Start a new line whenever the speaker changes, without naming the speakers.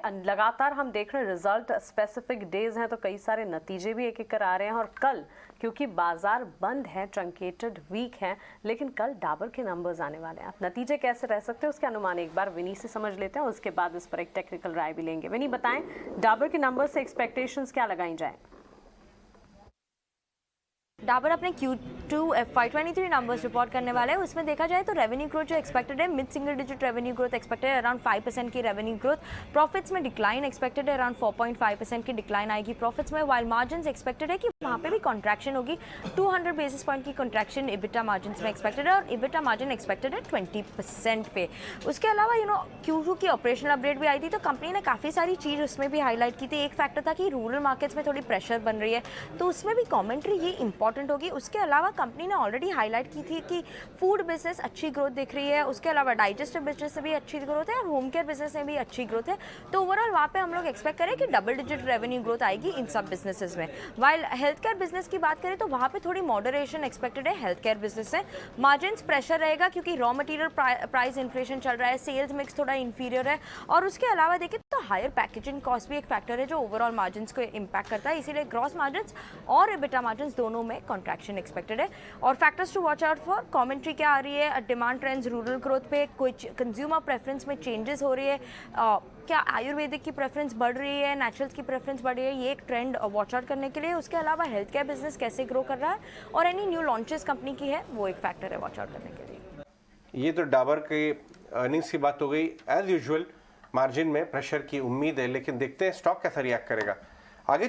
लगातार हम देख रहे हैं रिजल्ट स्पेसिफिक डेज हैं तो कई सारे नतीजे भी एक एक कर आ रहे हैं। और कल क्योंकि बाजार बंद है, ट्रंकेटेड वीक है, लेकिन कल डाबर के नंबर्स आने वाले हैं। नतीजे कैसे रह सकते हैं उसके अनुमान एक बार विनी से समझ लेते हैं, उसके बाद इस पर एक टेक्निकल राय भी लेंगे। विनी बताएं, डाबर के नंबर से एक्सपेक्टेशंस क्या लगाई जाए?
डाबर अपने Q2 FY23 नंबर्स रिपोर्ट करने वाले हैं। उसमें देखा जाए तो रेवेन्यू ग्रोथ जो एक्सपेक्टेड है, mid single digit revenue growth expected है, अराउंड 5% की रेवेन्यू ग्रोथ। प्रॉफिट्स में डिक्लाइन एक्सपेक्टेड है, अराउंड 4.5% की डिक्लाइन आएगी प्रॉफिट्स में। वाइल मार्जिन्स एक्सपेक्टेड है कि वहाँ पे भी कॉन्ट्रैक्शन होगी, 200 बेसिस पॉइंट की कॉन्ट्रैक्शन इबिटा मार्जिन्स में एक्सपेक्टेड है, और इबिटा मार्जिन एक्सपेक्टेड है 20% पे। उसके अलावा Q2 की ऑपरेशनल अपडेट भी आई थी, तो कंपनी ने काफ़ी सारी चीज़ उसमें भी हाईलाइट की थी। एक फैक्टर था कि रूरल मार्केट्स में थोड़ी प्रेशर बन रही है, तो उसमें भी कॉमेंट्री ये इंपॉर्टेंट होगी। उसके अलावा कंपनी ने ऑलरेडी हाईलाइट की थी कि फूड बिजनेस अच्छी ग्रोथ दिख रही है, उसके अलावा डाइजेस्टिव बिजनेस से भी अच्छी ग्रोथ है, और होम केयर बिजनेस में भी अच्छी ग्रोथ है। तो ओवरऑल वहाँ पे हम लोग एक्सपेक्ट करें कि डबल डिजिट रेवेन्यू ग्रोथ आएगी इन सब बिजनेसेस में। वाइल हेल्थ केयर बिजनेस की बात करें तो वहाँ पे थोड़ी मॉडरेशन एक्सपेक्टेड है हेल्थ केयर बिजनेस से। मार्जिन्स प्रेशर रहेगा क्योंकि रॉ मटेरियल प्राइस इन्फ्लेशन चल रहा है, सेल्स मिक्स थोड़ा इंफीरियर है, और उसके अलावा देखें तो हायर पैकेजिंग कॉस्ट भी एक फैक्टर है जो ओवरऑल मार्जिन्स को इम्पैक्ट करता है। इसीलिए ग्रॉस मार्जिन्स और एबिटा मार्जिन्स दोनों में कॉन्ट्रैक्शन एक्सपेक्टेड है। और factors to watch out for, commentary क्या आ रही है, डिमांड ट्रेंड्स रूरल ग्रोथ पे, कुछ कंज्यूमर प्रेफरेंस में चेंजेस हो रही है, क्या आयुर्वेदिक की प्रेफरेंस बढ़ रही है, नेचुरल्स की प्रेफरेंस बढ़ रही है, ये एक ट्रेंड वॉच आउट करने के लिए। उसके अलावा हेल्थ केयर बिजनेस कैसे ग्रो कर रहा है और एनी न्यू लॉन्चेस कंपनी की है, वो एक फैक्टर है वॉच आउट करने के लिए।
ये तो डाबर के अर्निंग्स की बात हो गई। एज यूजुअल मार्जिन में प्रेशर की उम्मीद है, लेकिन देखते हैं स्टॉक कैसा रिएक्ट करेगा आगे।